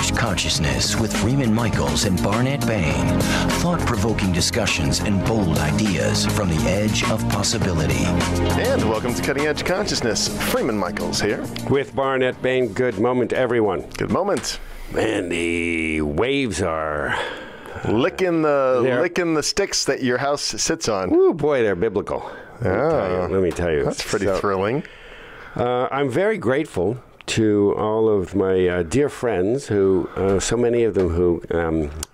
Edge Consciousness with Freeman Michaels and Barnet Bain. Thought-provoking discussions and bold ideas from the edge of possibility. And welcome to Cutting Edge Consciousness. Freeman Michaels here. With Barnet Bain. Good moment, everyone. Good moment. Man, the waves are... Licking the sticks that your house sits on. Ooh, boy, they're biblical. Let me tell you. That's pretty thrilling. I'm very grateful to all of my dear friends who, so many of them who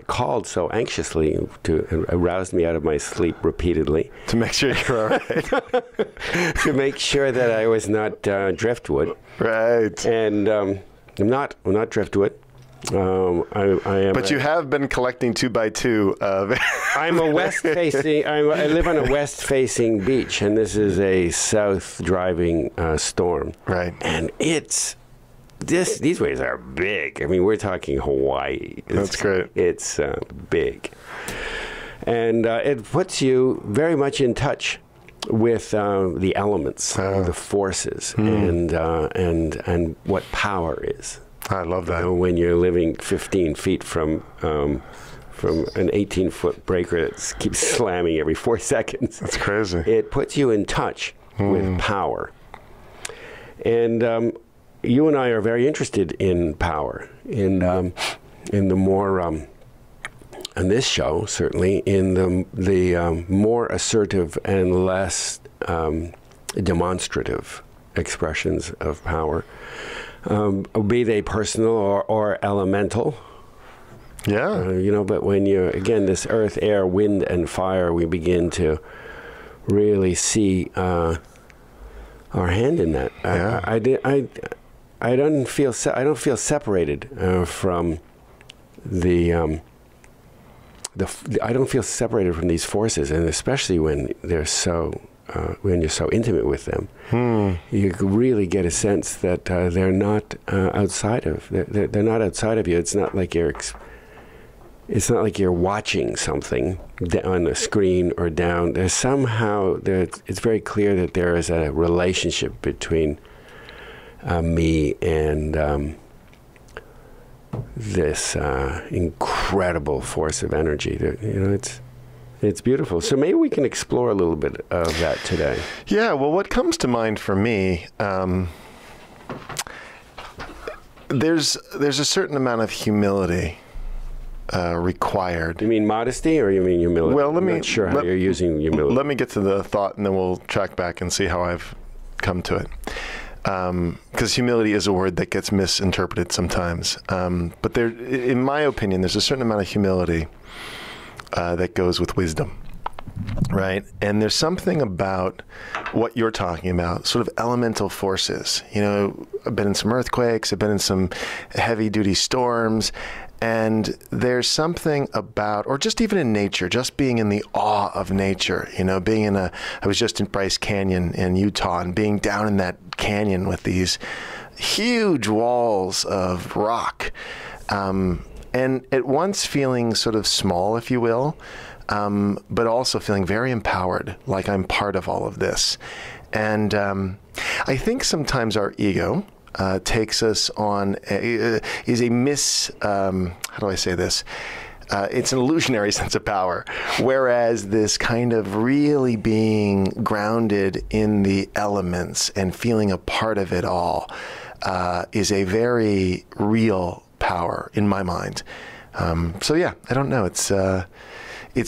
called so anxiously to arouse me out of my sleep repeatedly. To make sure you're all right. To make sure that I was not driftwood. Right. And I'm not driftwood. I am. But you have been collecting 2x2. I'm a west-facing. I live on a west-facing beach, and this is a south-driving storm. Right. And these waves are big. I mean, we're talking Hawaii. That's great. It's big, and it puts you very much in touch with the elements, the forces, and what power is. I love that. You know, when you're living 15 feet from an 18-foot breaker that keeps slamming every 4 seconds. That's crazy. It puts you in touch with power. And you and I are very interested in power, in the more, on this show, certainly, in the more assertive and less demonstrative expressions of power. Be they personal or elemental. Yeah. You know, but when you're, again, this earth, air, wind, and fire, we begin to really see our hand in that. Yeah. I don't feel separated from I don't feel separated from these forces, and especially when they're so when you're so intimate with them, you really get a sense that they're not outside of. They're not outside of you. It's not like you're watching something on a screen or down. There's somehow it's very clear that there is a relationship between me and this incredible force of energy. You know, it's beautiful. So maybe we can explore a little bit of that today. Yeah, well, what comes to mind for me, there's a certain amount of humility required. You mean modesty, or you mean humility? Well, I'm not sure how you're using humility. Let me get to the thought, and then we'll track back and see how I've come to it. Because humility is a word that gets misinterpreted sometimes. But there, in my opinion, there's a certain amount of humility that goes with wisdom, right? And there's something about what you're talking about, sort of elemental forces. You know, I've been in some earthquakes, I've been in some heavy-duty storms, and there's something about, or just even in nature, just being in the awe of nature, you know, I was just in Bryce Canyon in Utah, and being down in that canyon with these huge walls of rock, and at once feeling sort of small, if you will, but also feeling very empowered, like I'm part of all of this. And I think sometimes our ego takes us on, how do I say this? It's an illusionary sense of power, whereas this kind of really being grounded in the elements and feeling a part of it all is a very real power in my mind. So yeah, I don't know. It's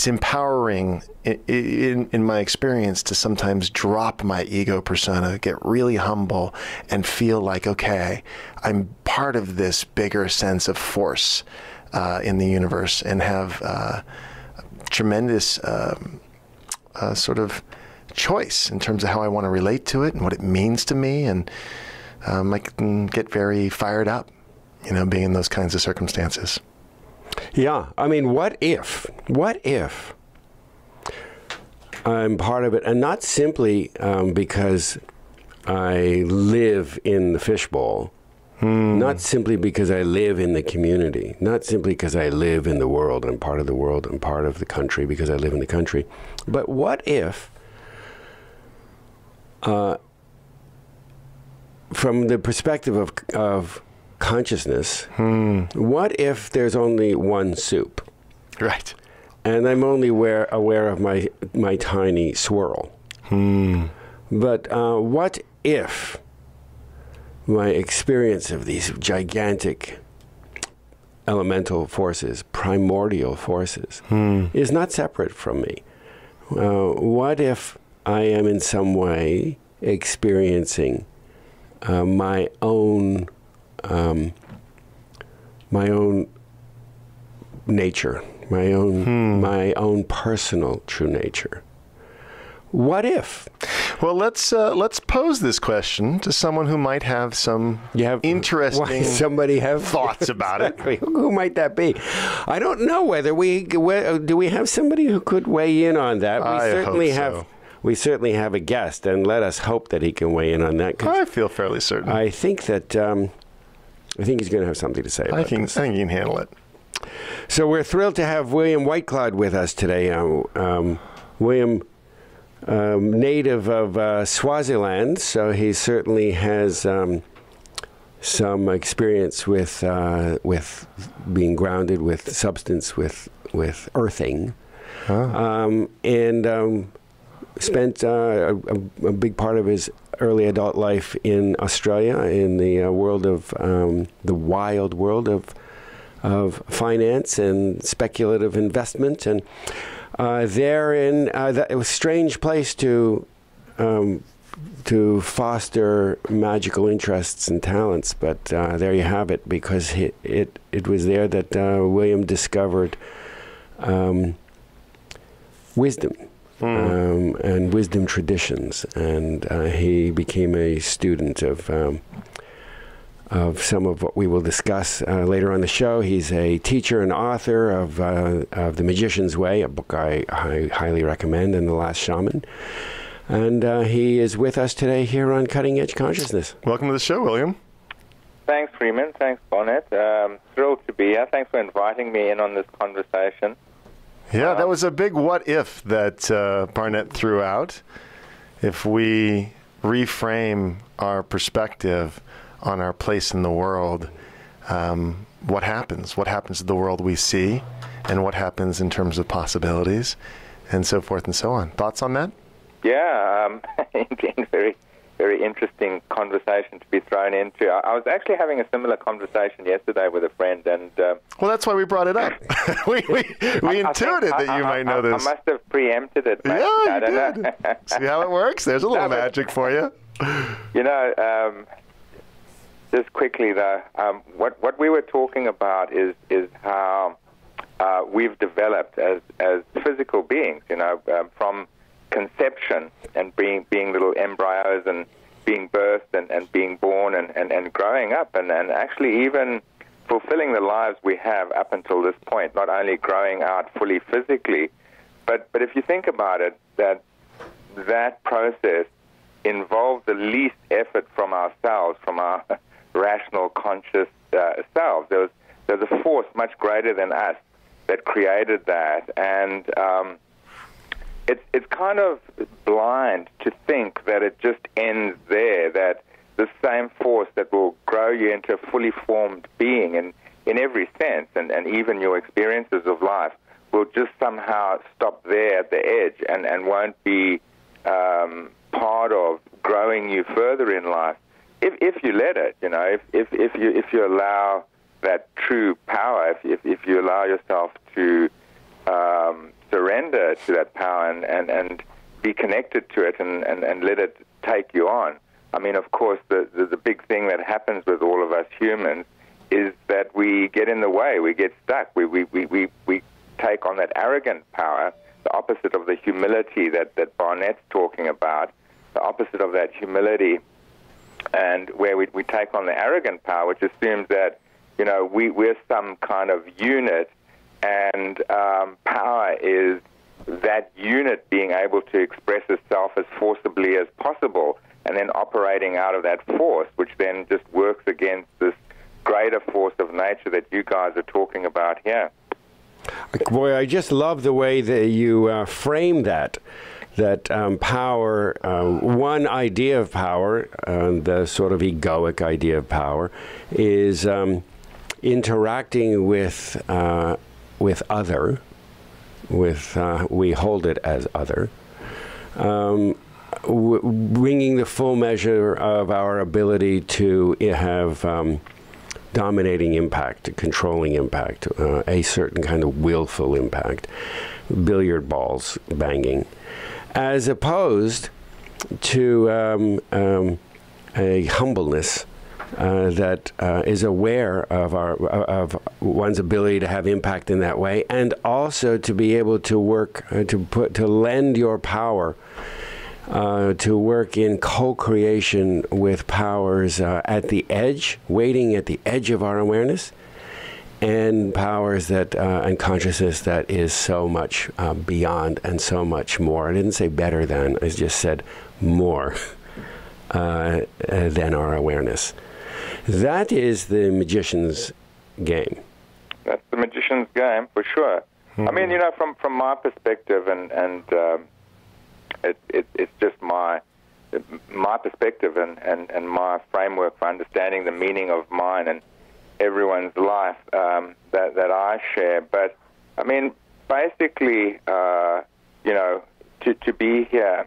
empowering in my experience to sometimes drop my ego persona, get really humble, and feel like, okay, I'm part of this bigger sense of force in the universe, and have tremendous sort of choice in terms of how I want to relate to it and what it means to me, and I can get very fired up, you know, being in those kinds of circumstances. Yeah, I mean, what if I'm part of it, and not simply because I live in the fishbowl, not simply because I live in the community, not simply because I live in the world, I'm part of the world, I'm part of the country because I live in the country, but what if, from the perspective of consciousness, what if there's only one soup? Right. And I'm only aware of my tiny swirl. But what if my experience of these gigantic elemental forces, primordial forces, is not separate from me? What if I am in some way experiencing my own nature, my own personal true nature? What if? Well, let's pose this question to someone who might have some interesting thoughts about it. Who might that be? I don't know whether do we have somebody who could weigh in on that. We certainly have a guest, and let us hope that he can weigh in on that. I feel fairly certain. I think that he's going to have something to say about this. I think he can handle it. So we're thrilled to have William Whitecloud with us today. William, native of Swaziland, so he certainly has some experience with being grounded with substance, with earthing, and spent a big part of his early adult life in Australia, in the world of the wild world of finance and speculative investment, and therein that it was a strange place to foster magical interests and talents. But there you have it, because it was there that William discovered wisdom. And wisdom traditions, and he became a student of some of what we will discuss later on the show. He's a teacher and author of The Magician's Way, a book I highly recommend, and The Last Shaman. And he is with us today here on Cutting Edge Consciousness. Welcome to the show, William. Thanks, Freeman. Thanks, Barnet. Thrilled to be here. Thanks for inviting me in on this conversation. Yeah, that was a big what if that Barnet threw out. If we reframe our perspective on our place in the world, what happens? What happens to the world we see, and what happens in terms of possibilities, and so forth and so on. Thoughts on that? Yeah, indeed, very, very interesting conversation to be thrown into. I was actually having a similar conversation yesterday with a friend, and well, that's why we brought it up. we intuited that you might know this. I must have preempted it. Maybe. Yeah, you did. See how it works? There's a little magic for you. You know, just quickly though, what we were talking about is how we've developed as physical beings. You know, from conception and being little embryos and being birthed and being born and growing up and actually even fulfilling the lives we have up until this point, not only growing out fully physically, but if you think about it, that process involves the least effort from ourselves, from our rational, conscious selves. There's a force much greater than us that created that, and it's kind of blind to think that it just ends there, that the same force that will grow you into a fully formed being in every sense, and even your experiences of life, will just somehow stop there at the edge and won't be part of growing you further in life. If you let it, you know, if you allow that true power, if you allow yourself to surrender to that power and be connected to it and let it take you on. I mean, of course, the big thing that happens with all of us humans is that we get in the way, we get stuck, we take on that arrogant power, the opposite of the humility that Barnett's talking about, the opposite of that humility, and where we take on the arrogant power, which assumes that, you know, we're some kind of unit, and power is that unit being able to express itself as forcibly as possible, and then operating out of that force, which then just works against this greater force of nature that you guys are talking about here. Boy, I just love the way that you frame that, that power, one idea of power, the sort of egoic idea of power, is interacting with other, we hold it as other, bringing the full measure of our ability to have dominating impact, controlling impact, a certain kind of willful impact, billiard balls banging, as opposed to a humbleness that is aware of one's ability to have impact in that way, and also to be able to work to lend your power to work in co-creation with powers at the edge, waiting at the edge of our awareness, and powers that and consciousness that is so much beyond and so much more. I didn't say better than, I just said more than our awareness. That is the magician's game. That's the magician's game, for sure. I mean, you know, from my perspective, and it's just my perspective and my framework for understanding the meaning of mine and everyone's life that I share. But I mean, basically, you know, to be here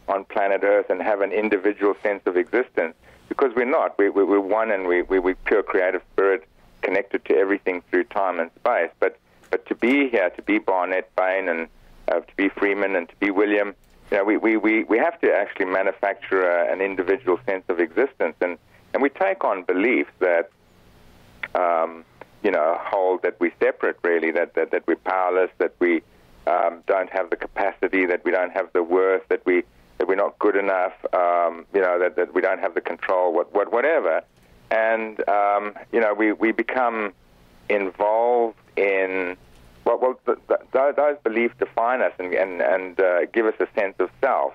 on planet Earth and have an individual sense of existence, because we're not. We're one, and we're pure creative spirit connected to everything through time and space. But to be here, to be Barnet, Bain, and to be Freeman, and to be William, you know, we have to actually manufacture an individual sense of existence, and we take on beliefs that you know, hold that we're separate, really, that we're powerless, that we don't have the capacity, that we don't have the worth, that we're not good enough, you know, that we don't have the control, whatever. And, you know, we become involved in, those beliefs define us and give us a sense of self.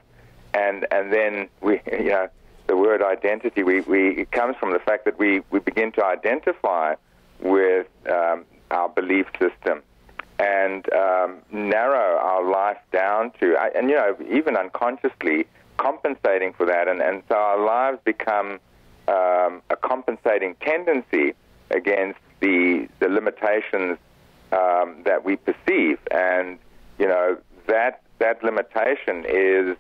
And then we, you know, the word identity, it comes from the fact that we begin to identify with our belief system and narrow our life down to, and, you know, even unconsciously compensating for that. And so our lives become a compensating tendency against the limitations that we perceive. And, you know, that limitation is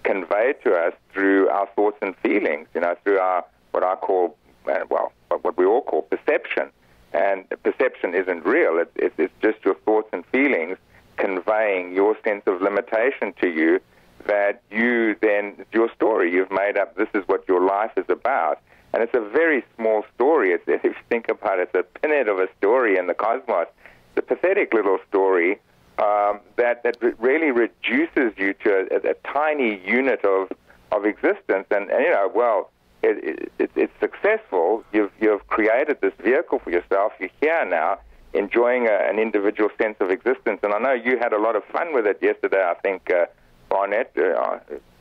conveyed to us through our thoughts and feelings, you know, through our, what I call, what we all call perception. And perception isn't real. It's just your thoughts and feelings conveying your sense of limitation to you, that you then, it's your story. You've made up, this is what your life is about. And it's a very small story. If you think about it, it's a pinhead of a story in the cosmos. It's a pathetic little story that really reduces you to a tiny unit of existence. And you know, well, it's successful. You've created this vehicle for yourself. You're here now, enjoying an individual sense of existence. And I know you had a lot of fun with it yesterday, I think, Barnet,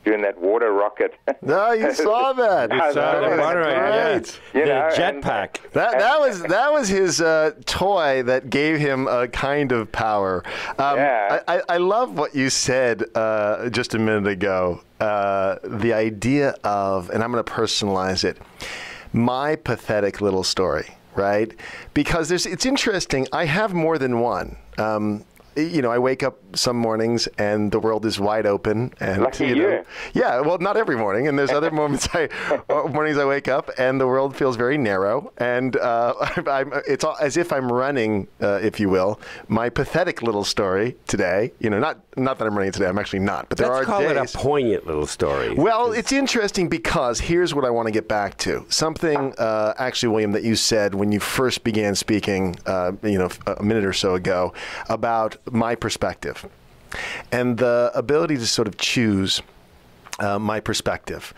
doing that water rocket. No, you saw that. You saw the water rocket. Right. The jetpack. That was his toy that gave him a kind of power. I love what you said just a minute ago. The idea of, and I'm going to personalize it, my pathetic little story, right? Because it's interesting. I have more than one. You know, I wake up some mornings and the world is wide open. And, Lucky you know, yeah, well, not every morning. And there's other mornings mornings I wake up and the world feels very narrow. And it's as if I'm running, if you will, my pathetic little story today. You know, not that I'm running today. I'm actually not. But there are days. Let's call it a poignant little story. Well, it's interesting because here's what I want to get back to. Something, actually, William, that you said when you first began speaking, you know, a minute or so ago, about my perspective and the ability to sort of choose my perspective.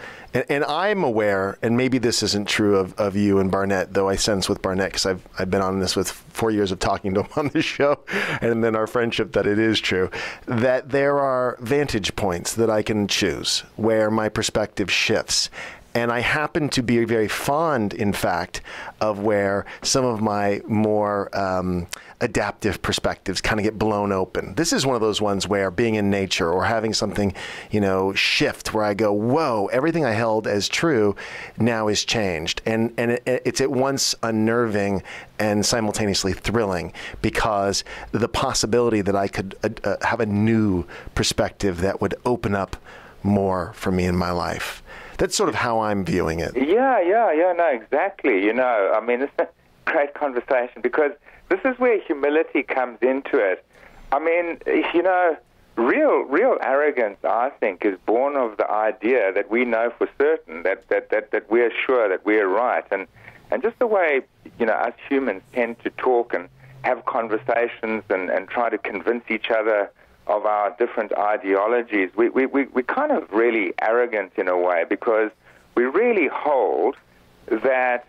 And I'm aware, and maybe this isn't true of you and Barnet, though I sense with Barnet, because I've been on this with 4 years of talking to him on the show, and then our friendship, that it is true, that there are vantage points that I can choose where my perspective shifts. And I happen to be very fond, in fact, of where some of my more adaptive perspectives kind of get blown open. This is one of those ones where being in nature or having something, shift where I go, whoa, everything I held as true now is changed. And it's at once unnerving and simultaneously thrilling, because the possibility that I could have a new perspective that would open up more for me in my life. That's sort of how I'm viewing it. Yeah, no, exactly. I mean, it's a great conversation, because this is where humility comes into it. I mean, real arrogance, I think, is born of the idea that we know for certain, that we're sure that we're right. And just the way, us humans tend to talk and have conversations and try to convince each other of our different ideologies, we're kind of really arrogant in a way, because we really hold that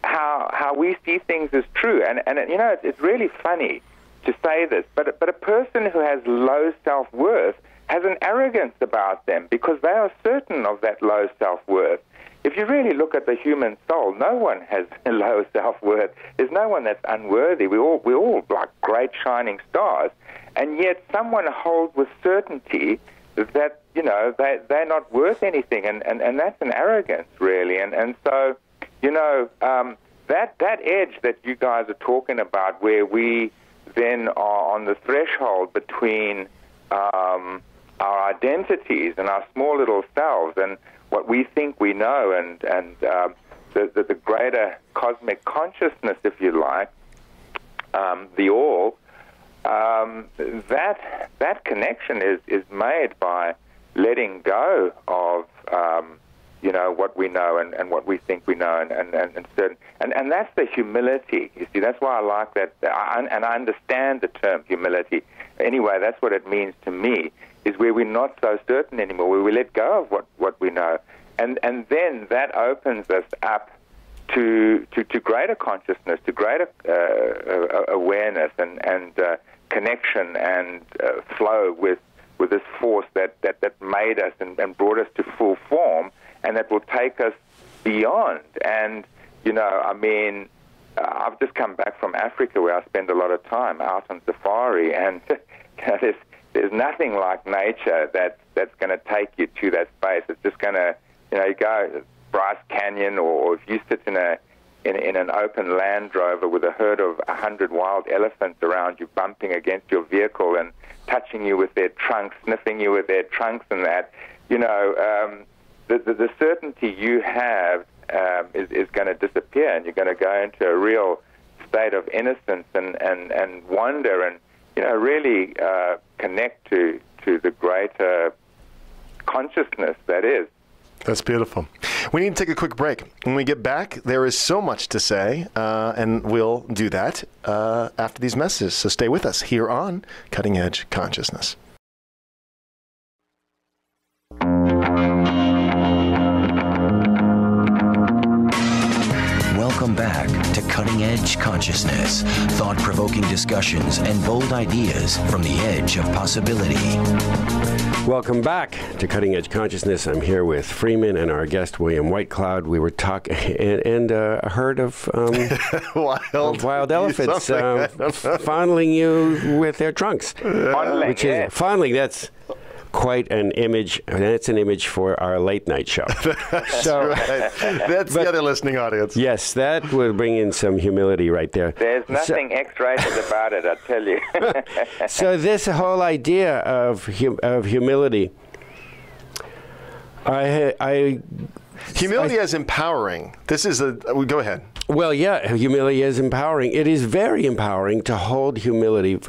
how we see things is true. And it's really funny to say this, but a person who has low self-worth has an arrogance about them, because they are certain of that low self-worth. If you really look at the human soul, no one has a low self-worth. There's no one that's unworthy. We're all like great shining stars. And yet someone holds with certainty that, they're not worth anything. And that's an arrogance, really. And so, that edge that you guys are talking about, where we then are on the threshold between our identities and our small little selves and what we think we know, and the greater cosmic consciousness, if you like, the all, that connection is made by letting go of what we know and what we think we know, and certain, and that's the humility. You see, that's why I like that, and I understand the term humility. Anyway, that's what it means to me, is where we're not so certain anymore, where we let go of what we know, and then that opens us up to greater consciousness, to greater awareness and connection and flow with this force that made us and brought us to full form, and that will take us beyond. And I've just come back from Africa, where I spend a lot of time out on safari, and there's nothing like nature that's going to take you to that space. It's just going to, you go Bryce Canyon, or if you sit in an open Land Rover with a herd of 100 wild elephants around you, bumping against your vehicle and touching you with their trunks, sniffing you with their trunks, and that, the certainty you have is going to disappear, and you're going to go into a real state of innocence and wonder, and really connect to the greater consciousness that is. That's beautiful. We need to take a quick break. When we get back, there is so much to say, and we'll do that after these messages. So stay with us here on Cutting Edge Consciousness. Welcome back to Cutting Edge Consciousness, thought-provoking discussions and bold ideas from the edge of possibility. Welcome back to Cutting Edge Consciousness. I'm here with Freeman and our guest, William Whitecloud. We were talking, and a herd of wild elephants fondling you with their trunks. Fondling, that's quite an image. That's an image for our late night show. That's right. That's the other listening audience. Yes, that would bring in some humility right there. There's nothing X-rated about it, I tell you. So this whole idea of humility, humility is empowering. This is go ahead. Well, yeah, humility is empowering. It is very empowering to hold humility.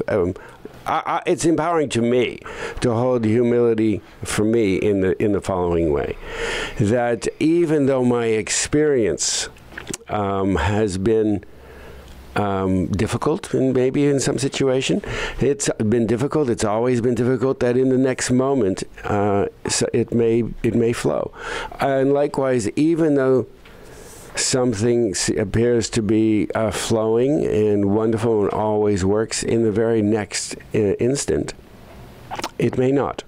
It's empowering to me to hold humility for me in the following way, that even though my experience has been difficult, and maybe in some situation it's been difficult, it's always been difficult, that in the next moment so it may flow. And likewise, even though something appears to be flowing and wonderful and always works, in the very next instant, it may not.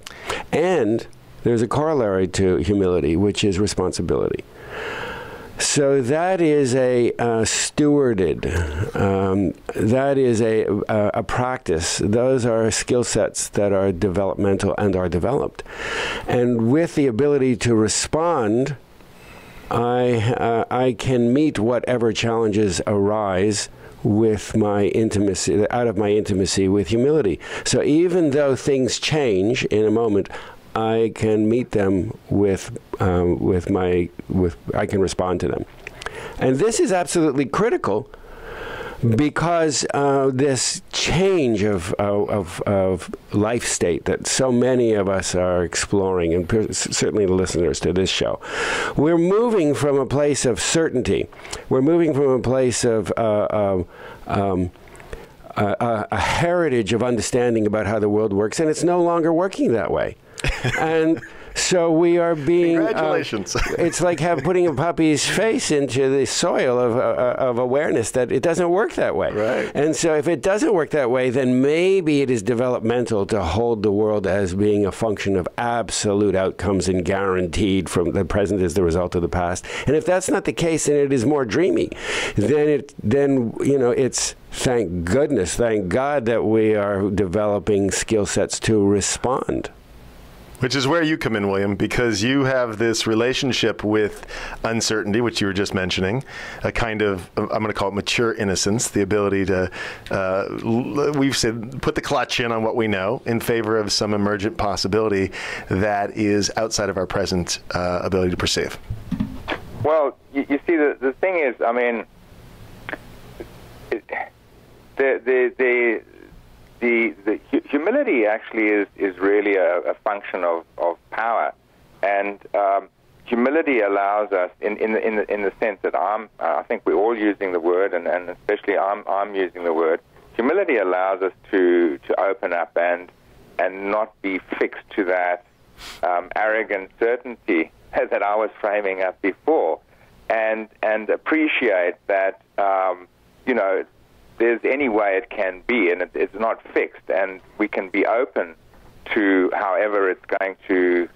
And there's a corollary to humility, which is responsibility. So that is a stewarded, that is a practice. Those are skill sets that are developmental and are developed. And with the ability to respond, I can meet whatever challenges arise with my intimacy, out of my intimacy with humility. So even though things change in a moment, I can meet them I can respond to them. And this is absolutely critical because this change of life state that so many of us are exploring, and certainly the listeners to this show, we're moving from a place of certainty. We're moving from a place of a heritage of understanding about how the world works, and it's no longer working that way. And so we are being... Congratulations. It's like putting a puppy's face into the soil of awareness that it doesn't work that way. Right. And so if it doesn't work that way, then maybe it is developmental to hold the world as being a function of absolute outcomes and guaranteed from the present as the result of the past. And if that's not the case, and it is more dreamy, then it's... Thank goodness, thank God that we are developing skill sets to respond. Which is where you come in, William, because you have this relationship with uncertainty, which you were just mentioning, a kind of, I'm going to call it mature innocence, the ability to, we've said, put the clutch in on what we know in favor of some emergent possibility that is outside of our present ability to perceive. Well, you see, the thing is, I mean, the humility actually is really a function of power, and humility allows us, in the sense that I think we're all using the word, and especially I'm using the word. Humility allows us to open up and not be fixed to that arrogant certainty that I was framing up before, and appreciate that there's any way it can be, and it's not fixed, and we can be open to however it's going to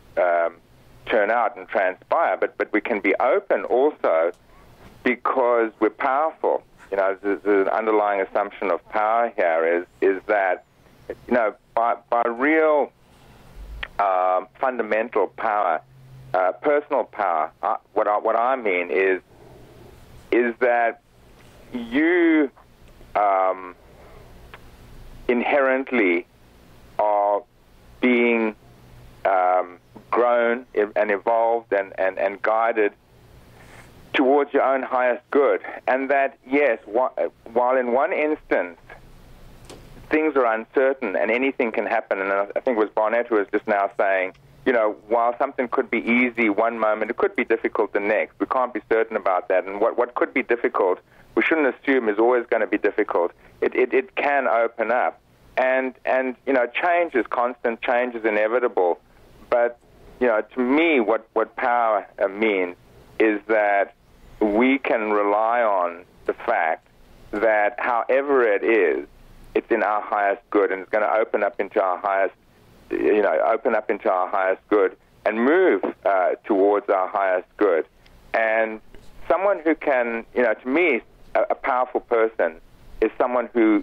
turn out and transpire, but we can be open also because we're powerful. The underlying assumption of power here is that, by real fundamental power, personal power, what I mean is that you inherently are being grown and evolved and guided towards your own highest good. And that, yes, while in one instance things are uncertain and anything can happen, and I think it was Barnet who was just now saying, while something could be easy one moment, it could be difficult the next. We can't be certain about that. And what could be difficult, we shouldn't assume is always going to be difficult. It can open up. And change is constant, change is inevitable. But, to me, what power means is that we can rely on the fact that however it is, it's in our highest good, and it's going to open up into our highest good and move towards our highest good. And someone who can, to me, a powerful person is someone who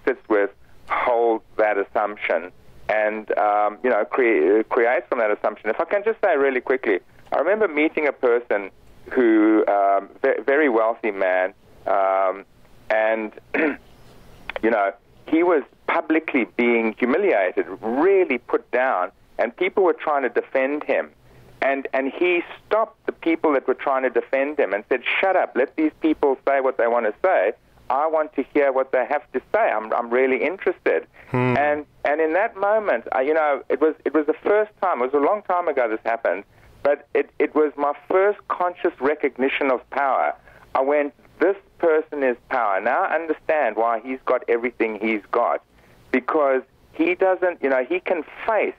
sits with, holds that assumption, and creates from that assumption. If I can just say really quickly, I remember meeting a person who, very wealthy man, and he was publicly being humiliated, really put down, and people were trying to defend him. And he stopped the people that were trying to defend him and said, "Shut up, let these people say what they want to say. I want to hear what they have to say. I'm really interested." And in that moment, it was the first time. It was a long time ago this happened, but it was my first conscious recognition of power. I went, this person is power. Now I understand why he's got everything he's got, because he doesn't, he can face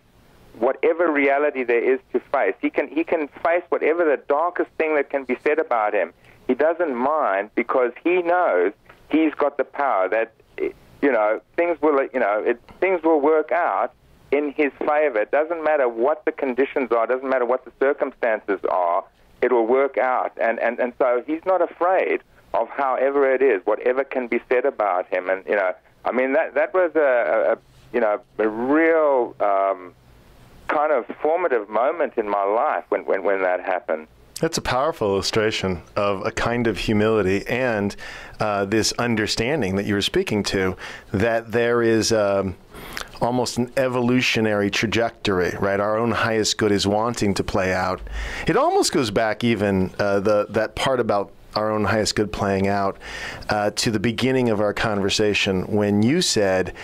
whatever reality there is to face. He can face whatever the darkest thing that can be said about him. He doesn't mind, because he knows he's got the power that, things will work out in his favor. It doesn't matter what the conditions are. It doesn't matter what the circumstances are. it'll work out. And so he's not afraid of however it is, whatever can be said about him. And, I mean, that was a real kind of formative moment in my life when that happened. That's a powerful illustration of a kind of humility and this understanding that you were speaking to, that there is almost an evolutionary trajectory, right? Our own highest good is wanting to play out. It almost goes back even that part about our own highest good playing out to the beginning of our conversation when you said,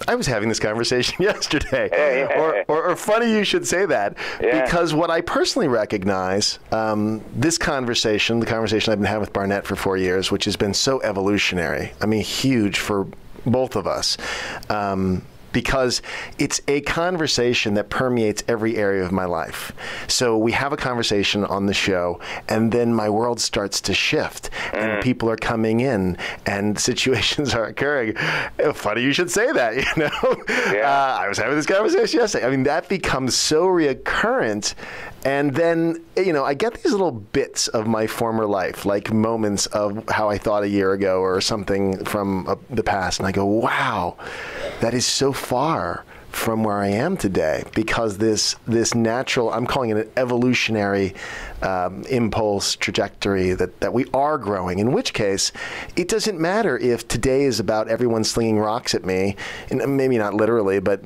I was having this conversation yesterday. Or funny you should say that, because what I personally recognize, this conversation, the conversation I've been having with Barnet for 4 years, which has been so evolutionary, I mean, huge for both of us, because it's a conversation that permeates every area of my life. So we have a conversation on the show, and then my world starts to shift, and people are coming in, and situations are occurring. Funny you should say that, I was having this conversation yesterday. I mean, that becomes so reoccurrent. And then, I get these little bits of my former life, like moments of how I thought a year ago or something from the past. And I go, wow, that is so far from where I am today, because this natural, I'm calling it an evolutionary impulse trajectory that we are growing, in which case it doesn't matter if today is about everyone slinging rocks at me, and maybe not literally, but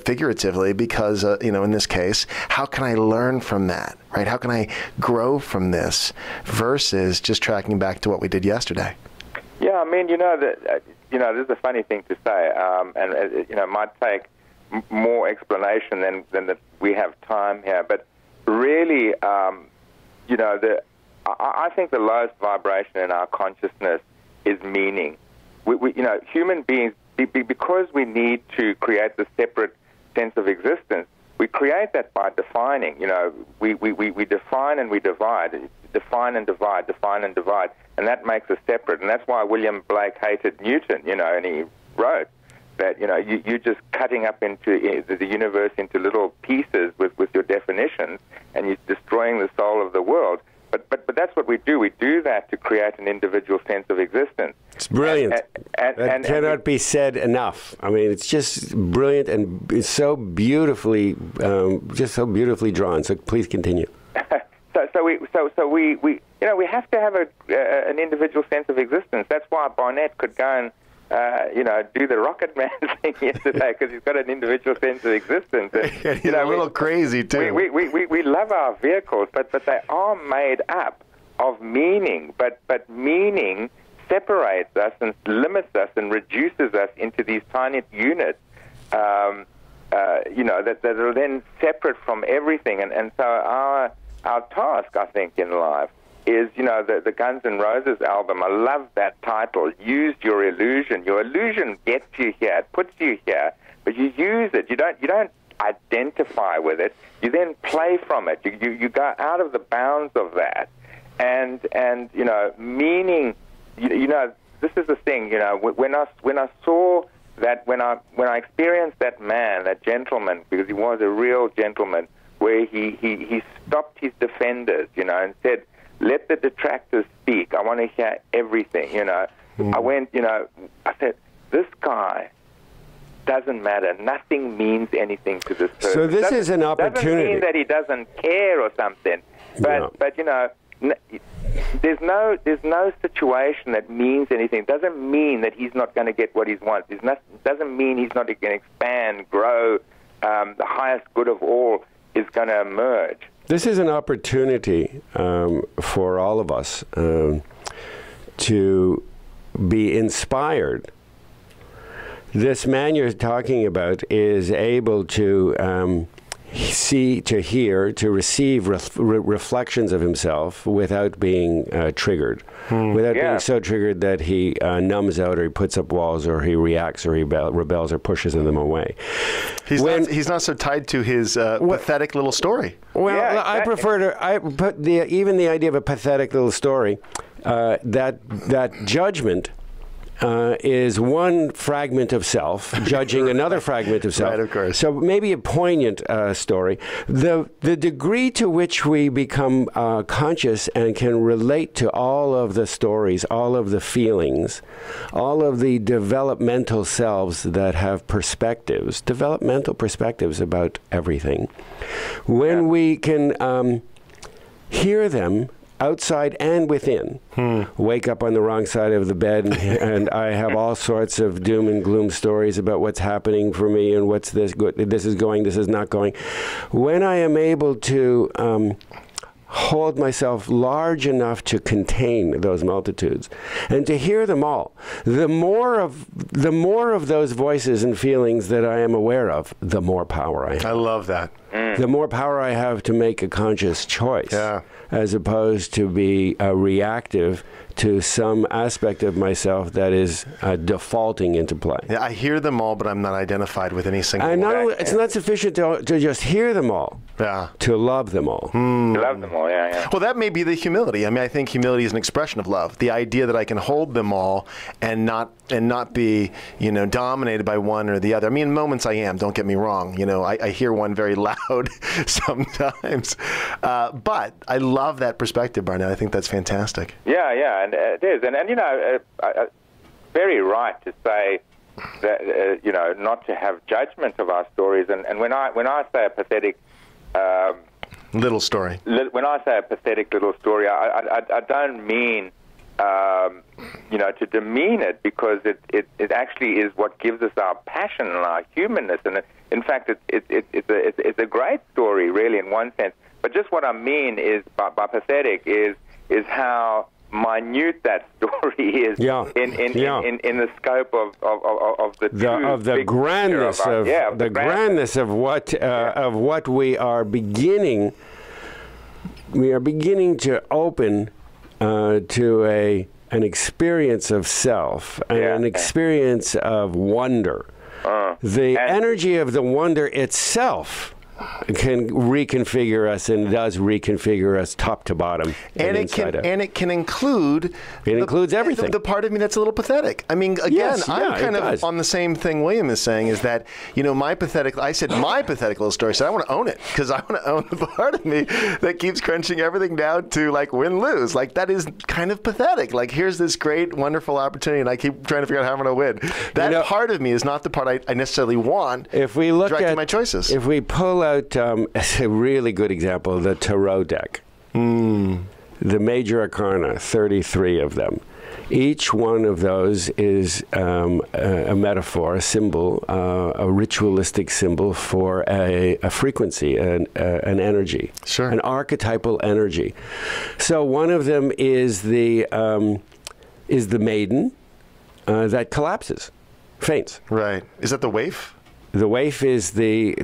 figuratively, because in this case, how can I learn from that, right? How can I grow from this versus just tracking back to what we did yesterday? Yeah, I mean, this is a funny thing to say, and it might take more explanation than that we have time here. But really, I think the lowest vibration in our consciousness is meaning. We human beings, because we need to create the separate sense of existence, we create that by defining. We define and we divide, define and divide, define and divide, and that makes us separate. And that's why William Blake hated Newton, and he wrote that you're just cutting up into the universe into little pieces with your definitions, and you're destroying the soul of the world. But that's what we do. We do that to create an individual sense of existence. It's brilliant. That cannot be said enough. I mean, it's just brilliant, and it's so beautifully, drawn. So please continue. So we have to have an individual sense of existence. That's why Barnet could go and do the Rocket Man thing yesterday, because he's got an individual sense of existence. And, he's a little crazy, too. We love our vehicles, but they are made up of meaning. But meaning separates us and limits us and reduces us into these tiny units, that are then separate from everything. And so our task, I think, in life is, the Guns N' Roses album. I love that title. Use your illusion. Your illusion gets you here. It puts you here, but you use it. You don't identify with it. You then play from it. You go out of the bounds of that, and meaning. This is the thing. When I saw that, when I experienced that man, that gentleman, because he was a real gentleman, where he stopped his defenders, and said, let the detractors speak. I want to hear everything, I went, I said, this guy doesn't matter. Nothing means anything to this person. So this is an opportunity. Doesn't mean that he doesn't care or something. But there's no situation that means anything. It doesn't mean that he's not going to get what he wants. It doesn't mean he's not going to expand, grow. The highest good of all is going to emerge. This is an opportunity for all of us to be inspired. This man you're talking about is able to see, to hear, to receive reflections of himself without being triggered, without being so triggered that he numbs out, or he puts up walls, or he reacts, or he rebels, or pushes them away. He's not so tied to his pathetic little story. Well, I prefer to. Even the idea of a pathetic little story, that judgment is one fragment of self judging another fragment of self. Right, of course. So maybe a poignant story. The degree to which we become conscious and can relate to all of the stories, all of the feelings, all of the developmental selves that have perspectives, developmental perspectives about everything. When we can hear them outside and within. Wake up on the wrong side of the bed, and I have all sorts of doom and gloom stories about what's happening for me and what's this is going, this is not going. When I am able to hold myself large enough to contain those multitudes and to hear them all, the more of those voices and feelings that I am aware of, the more power I have. I love that. The more power I have to make a conscious choice, as opposed to be reactive to some aspect of myself that is defaulting into play. Yeah, I hear them all, but I'm not identified with any single And one. it's not sufficient to just hear them all, to love them all. To love them all, yeah. Well, that may be the humility. I mean, I think humility is an expression of love. The idea that I can hold them all and not be, dominated by one or the other. I mean, in moments I am, don't get me wrong. I hear one very loud sometimes. But I love that perspective, Barnet. I think that's fantastic. Yeah, and it is. And very right to say that, not to have judgment of our stories. And when I say a pathetic... little story. When I say a pathetic little story, I don't mean, to demean it, because it actually is what gives us our passion and our humanness. And in fact, it's a great story, really, in one sense. But just what I mean is by pathetic is how minute that story is in the scope of the grandness of what we are beginning. We are beginning to open to an experience of self, an experience of wonder. The energy of the wonder itself can reconfigure us, and does reconfigure us top to bottom and inside out. And it can include... It includes everything. The part of me that's a little pathetic. I mean, again, I'm kind of on the same thing William is saying, is that, my pathetic little story, so I want to own it, because I want to own the part of me that keeps crunching everything down to, win-lose. That is kind of pathetic. Here's this great, wonderful opportunity, and I keep trying to figure out how I'm going to win. That part of me is not the part I necessarily want. If we look at my choices. If we pull out, as a really good example, the Tarot deck. The major arcana, 33 of them. Each one of those is a metaphor, a symbol, a ritualistic symbol for a frequency, an energy, an archetypal energy. So one of them is the maiden that collapses, faints. Right. Is that the waif? The waif is the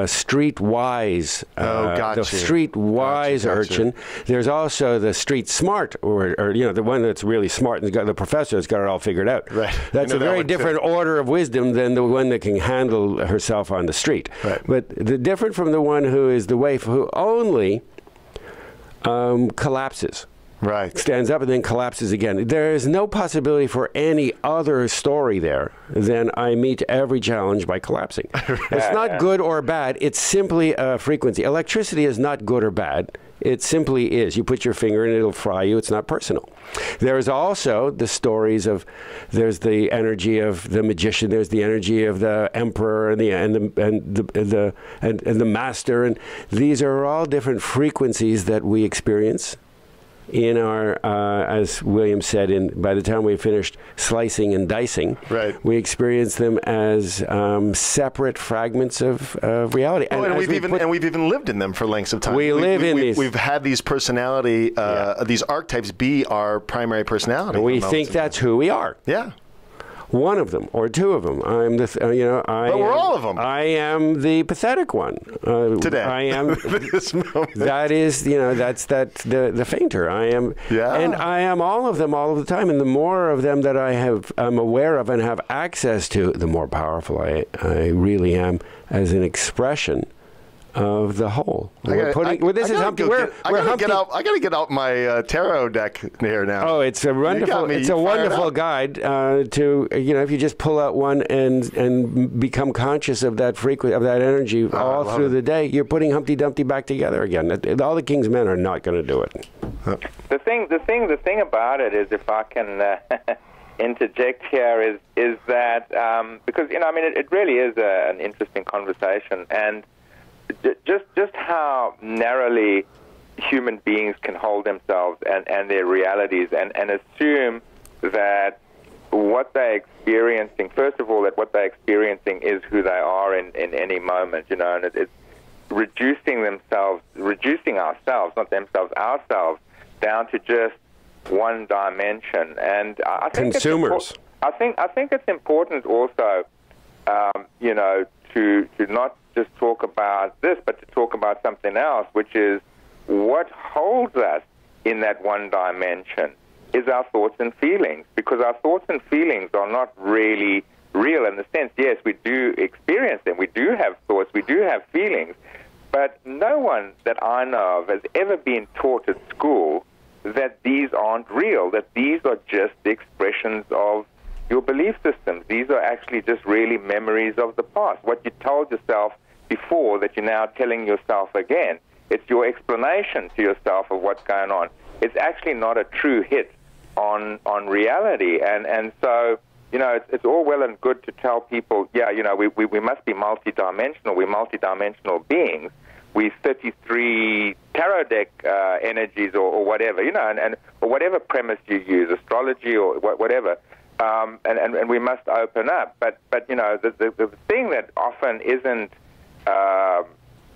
street wise, the street wise urchin. There's also the street smart, or the one that's really smart and the professor that's got it all figured out. Right. That's a very different order of wisdom than the one that can handle herself on the street. Right. But the different from the one who is the waif, who only collapses. Right. Stands up and then collapses again. There is no possibility for any other story there than I meet every challenge by collapsing. It's not good or bad. It's simply a frequency. Electricity is not good or bad. It simply is. You put your finger in it, it'll fry you. It's not personal. There's also the stories of, there's the energy of the magician, there's the energy of the emperor and the master, and these are all different frequencies that we experience in our, as William said, by the time we finished slicing and dicing, we experience them as separate fragments of reality. And we've even lived in them for lengths of time. We've had these personality, these archetypes be our primary personality. And we think that's who we are. Yeah. One of them or two of them. I'm the, but we're all of them. I am the pathetic one. Today. I am. This moment. That is, that's the fainter. I am. Yeah. And I am all of them all of the time. And the more of them that I'm aware of and have access to, the more powerful I really am as an expression of the whole. I gotta get out my tarot deck here now. Oh, it's a wonderful guide to, if you just pull out one and become conscious of that energy all through the day, you're putting Humpty Dumpty back together again. All the King's Men are not going to do it. The thing about it is, if I can interject here, is that because it really is an interesting conversation, and just how narrowly human beings can hold themselves and their realities and assume that what they're experiencing, first of all, that what they're experiencing is who they are in any moment, and it's reducing ourselves, not themselves, ourselves, down to just one dimension. And I think consumers. I think it's important also, to not just talk about this, but to talk about something else, which is what holds us in that one dimension is our thoughts and feelings, because our thoughts and feelings are not really real in the sense, yes, we do experience them, we do have thoughts, we do have feelings, but no one that I know of has ever been taught at school that these aren't real, that these are just the expressions of your belief systems. These are actually just really memories of the past, what you told yourself before that you're now telling yourself again. It's your explanation to yourself of what's going on. It's actually not a true hit on reality. And so, it's all well and good to tell people, we must be multidimensional. We're multidimensional beings. We 33 tarot deck energies or whatever, or whatever premise you use, astrology or whatever. And we must open up. But the thing that often isn't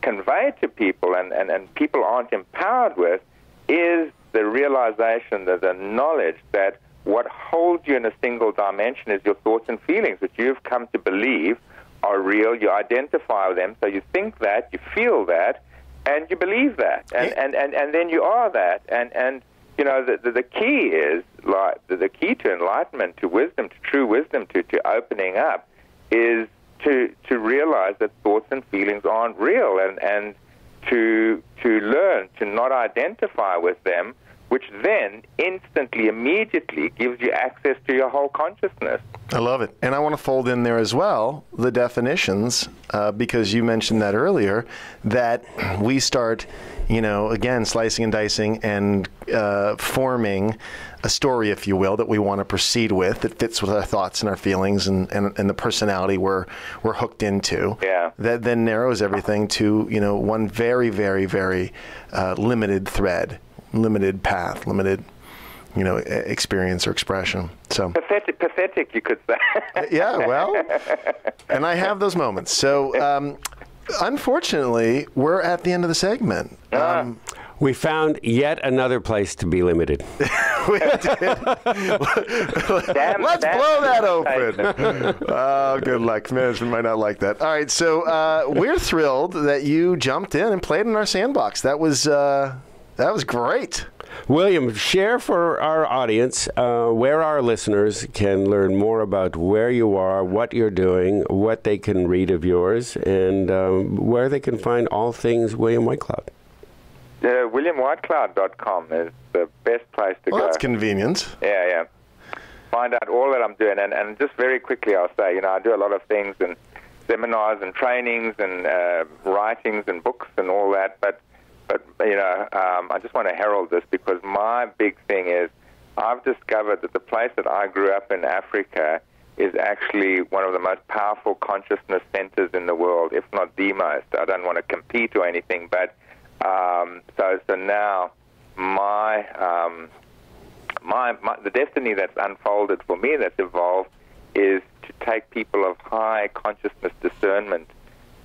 conveyed to people and people aren't empowered with is the realization, the knowledge that what holds you in a single dimension is your thoughts and feelings, which you've come to believe are real. You identify with them, so you think that, you feel that, and you believe that, and then you are that. And the key is, like, the key to enlightenment, to wisdom, to true wisdom, to opening up, is to realize that thoughts and feelings aren't real, and to learn to not identify with them, which then instantly, immediately gives you access to your whole consciousness. I love it. And I want to fold in there as well the definitions, because you mentioned that earlier, that we start, again, slicing and dicing and forming a story, if you will, that we want to proceed with, that fits with our thoughts and our feelings and the personality we're hooked into. Yeah. That then narrows everything to, one very, very, very limited thread, limited path, limited, experience or expression. So pathetic, you could say. Yeah, well, and I have those moments. So, unfortunately, we're at the end of the segment. We found yet another place to be limited. We did. Let's blow that open. Oh, good luck. Management might not like that. All right, so we're thrilled that you jumped in and played in our sandbox. That was great. William, share for our audience where our listeners can learn more about where you are, what you're doing, what they can read of yours, and where they can find all things William Whitecloud. WilliamWhitecloud.com is the best place to go. Well, that's convenient. Yeah. Find out all that I'm doing. And just very quickly, I'll say, I do a lot of things and seminars and trainings and writings and books and all that. But I just want to herald this, because my big thing is I've discovered that the place that I grew up in, Africa, is actually one of the most powerful consciousness centers in the world, if not the most. I don't want to compete or anything, but so now the destiny that's unfolded for me, that's evolved, is to take people of high consciousness discernment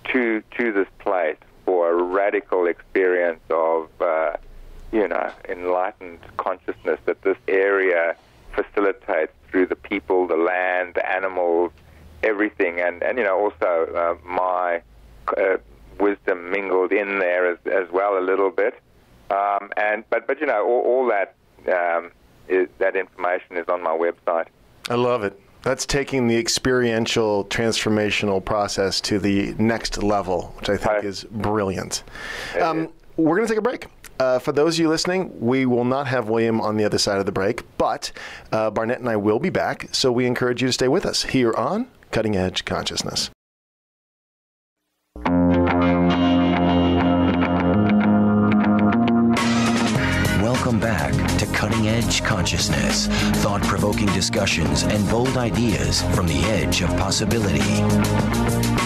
to this place for a radical experience of enlightened consciousness that this area facilitates through the people, the land, the animals, everything, and also my wisdom mingled in there as well a little bit, but all that that information is on my website. I love it. That's taking the experiential transformational process to the next level, which I think is brilliant. We're going to take a break. For those of you listening, we will not have William on the other side of the break, but Barnett and I will be back, so we encourage you to stay with us here on Cutting Edge Consciousness. Welcome back to Cutting Edge Consciousness, thought-provoking discussions and bold ideas from the edge of possibility.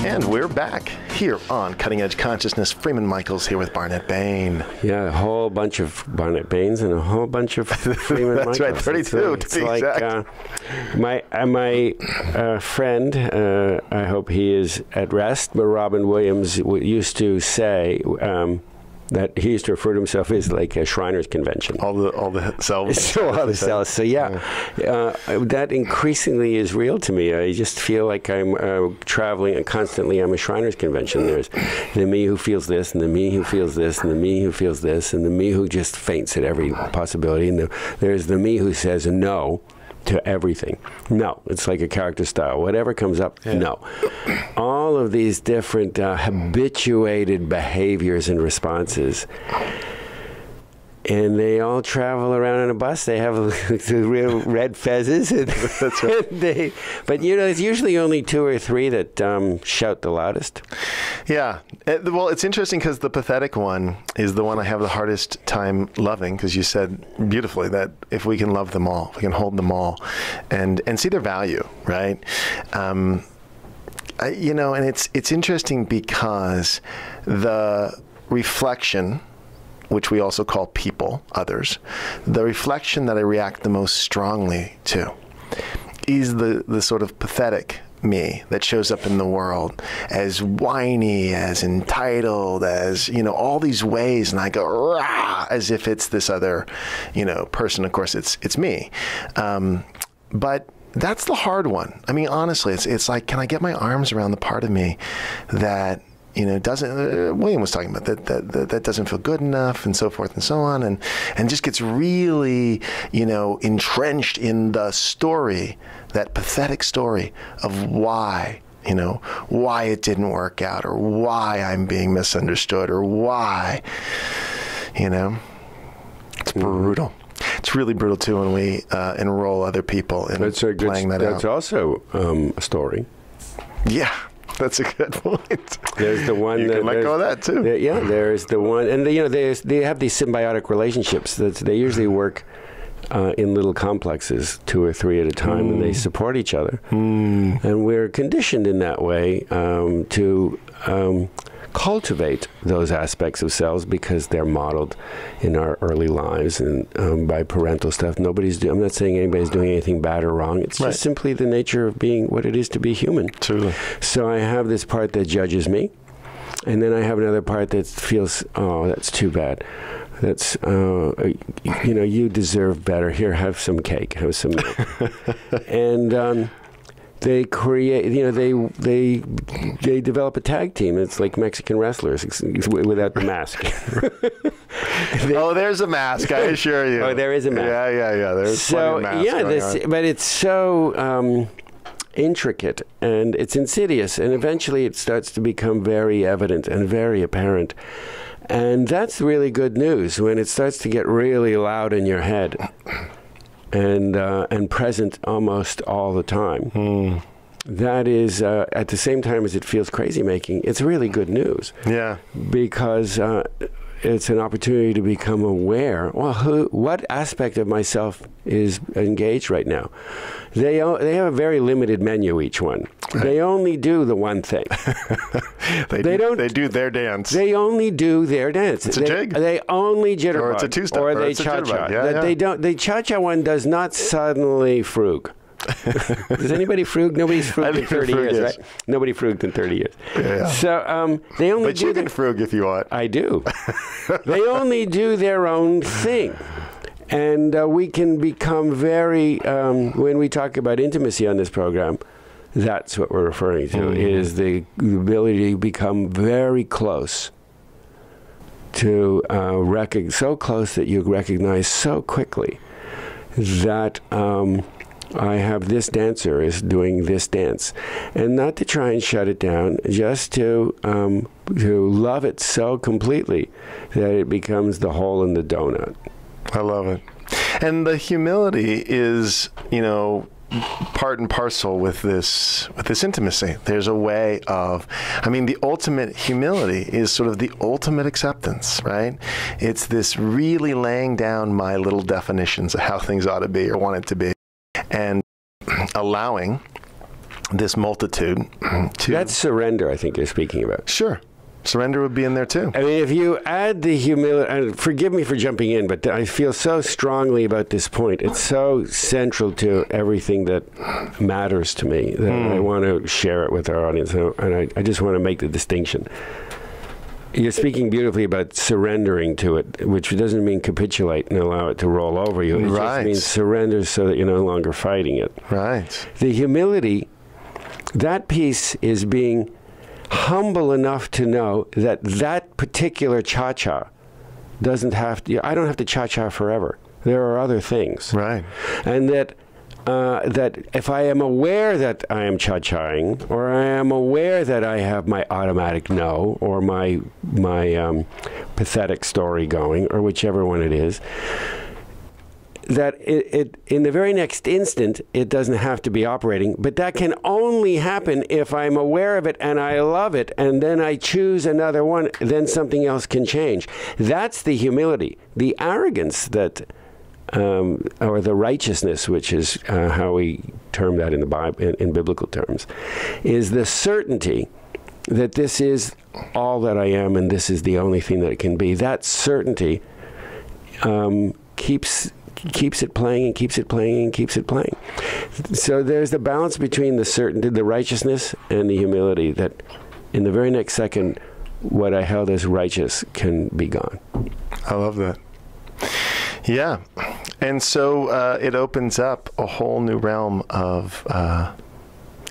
And we're back here on Cutting Edge Consciousness. Freeman Michaels here with Barnet Bain. Yeah, a whole bunch of Barnet Bains and a whole bunch of Freeman That's Michaels. That's right, 32 it's to be like, exact. My friend, I hope he is at rest, but Robin Williams used to say that he used to refer to himself as like a Shriners Convention. All the cells. So all the cells. So that increasingly is real to me. I just feel like I'm traveling, and constantly I'm a Shriners Convention. There's the me who feels this, and the me who feels this, and the me who feels this, and the me who just faints at every possibility. And there's the me who says no to everything. No, it's like a character style. Whatever comes up, no. All of these different habituated behaviors and responses, and they all travel around on a bus. They have the real red fezzes. And That's right. But you know, it's usually only 2 or 3 that shout the loudest. Yeah. Well, it's interesting because the pathetic one is the one I have the hardest time loving, because you said beautifully that if we can love them all, if we can hold them all and see their value, right? You know, and it's interesting because the reflection, which we also call people, others, the reflection that I react the most strongly to is the sort of pathetic me that shows up in the world as whiny, as entitled, as, you know, all these ways, and I go, rah, as if it's this other, you know, person. Of course, it's me. But that's the hard one. I mean, honestly, it's like, can I get my arms around the part of me that, you know, doesn't, William was talking about that doesn't feel good enough, and so forth and so on, and just gets really, you know, entrenched in the story, that pathetic story of why, you know, why it didn't work out, or why I'm being misunderstood, or why, you know, it's brutal. It's really brutal too when we enroll other people in playing that out. That's also a story. Yeah. That's a good point. There's the one you that can let go of that too. There's the one, and you know, they have these symbiotic relationships. They usually work in little complexes, 2 or 3 at a time, and they support each other. And we're conditioned in that way to cultivate those aspects of selves because they're modeled in our early lives and by parental stuff. I'm not saying anybody's doing anything bad or wrong. It's just simply the nature of being what it is to be human. Truly. So I have this part that judges me, and then I have another part that feels, oh, that's too bad. That's, you know, you deserve better. Here, have some cake, have some milk. And they create, you know, they develop a tag team. It's like Mexican wrestlers without the mask. There's a mask, I assure you. Oh, there is a mask. Yeah. There's plenty of masks but it's so intricate, and it's insidious, and eventually it starts to become very evident and very apparent. And that's really good news when it starts to get really loud in your head. And present almost all the time. That is, at the same time as it feels crazy making, it's really good news. Yeah. Because it's an opportunity to become aware. Well, what aspect of myself is engaged right now? They have a very limited menu, each one. They only do the one thing. They do their dance. They only do their dance. It's a jig. They only jitterbug. Or it's a two-step. Or they cha-cha. They don't. The cha-cha one does not suddenly frug. Does anybody frug? Nobody's frugged in 30 years, right? Nobody frugged in 30 years. Yeah. So they only. But you can frug if you want. I do. They only do their own thing. And we can become very, when we talk about intimacy on this program, that's what we're referring to, is the ability to become very close to, so close that you recognize so quickly that I have this dancer is doing this dance, and not to try and shut it down, just to love it so completely that it becomes the hole in the donut. I love it. And the humility is, part and parcel with this intimacy. There's a way of, the ultimate humility is sort of the ultimate acceptance, right? It's this really laying down my little definitions of how things ought to be or want it to be, and allowing this multitude to... That's surrender, I think you're speaking about. Sure. Surrender would be in there too. If you add the humility, and forgive me for jumping in, but I feel so strongly about this point. It's so central to everything that matters to me that I want to share it with our audience, and I just want to make the distinction. You're speaking beautifully about surrendering to it, which doesn't mean capitulate and allow it to roll over you. It just means surrender so that you're no longer fighting it. Right. The humility, that piece is being humble enough to know that that particular cha-cha doesn't have to, I don't have to cha-cha forever. There are other things. Right. And that if I am aware that I am cha-chaing, or I am aware that I have my automatic no, or my pathetic story going, or whichever one it is, that it in the very next instant, it doesn't have to be operating, but that can only happen if I'm aware of it and I love it, and then I choose another one, then something else can change. That's the humility. The arrogance that, or the righteousness, which is how we term that in the Bible, in biblical terms, is the certainty that this is all that I am and this is the only thing that it can be. That certainty keeps it playing and keeps it playing and keeps it playing. So there's the balance between the certainty, the righteousness, and the humility that in the very next second, what I held as righteous can be gone. I love that. Yeah. And so it opens up a whole new realm of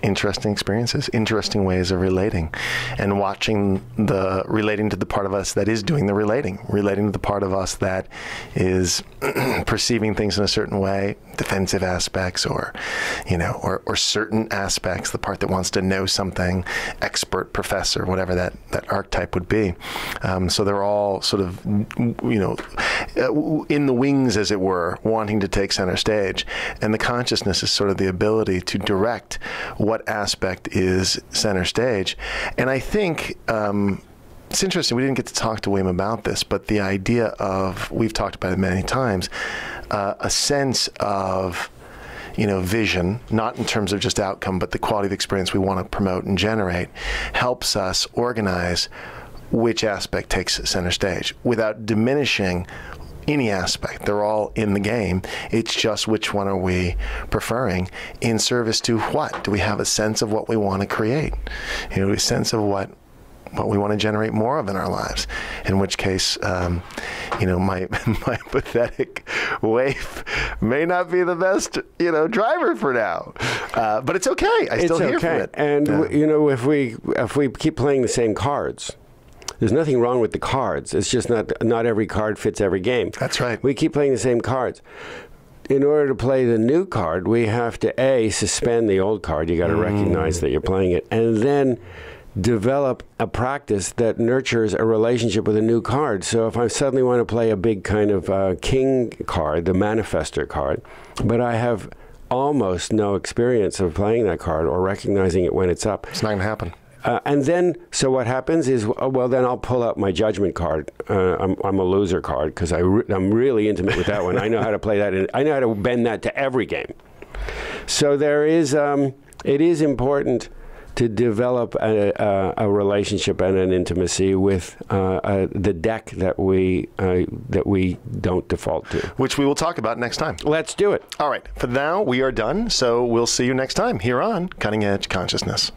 interesting experiences, interesting ways of relating, and relating to the part of us that is doing the relating to the part of us that is perceiving things in a certain way, defensive aspects, or certain aspects, the part that wants to know something, expert, professor, whatever that archetype would be. So they're all sort of, in the wings, as it were, wanting to take center stage. And the consciousness is sort of the ability to direct what aspect is center stage. And I think it's interesting, we didn't get to talk to William about this, but the idea of, we've talked about it many times, a sense of vision, not in terms of just outcome, but the quality of experience we want to promote and generate, helps us organize which aspect takes center stage without diminishing any aspect. They're all in the game. It's just which one are we preferring in service to what? Do we have a sense of what we want to create? A sense of what we want to generate more of in our lives. In which case, my pathetic waif may not be the best, driver for now. But it's okay. I still hear from it. And if we keep playing the same cards, there's nothing wrong with the cards. It's just not every card fits every game. That's right. We keep playing the same cards. In order to play the new card, we have to suspend the old card. You got to recognize that you're playing it, and then develop a practice that nurtures a relationship with a new card. So if I suddenly want to play a big kind of king card, the manifestor card, but I have almost no experience of playing that card or recognizing it when it's up, it's not going to happen. And then, so what happens is, then I'll pull out my judgment card. I'm a loser card because I'm really intimate with that one. I know how to play that, and I know how to bend that to every game. So there is, it is important to develop a relationship and an intimacy with the deck that we don't default to. Which we will talk about next time. Let's do it. All right. For now, we are done. So we'll see you next time here on Cutting Edge Consciousness.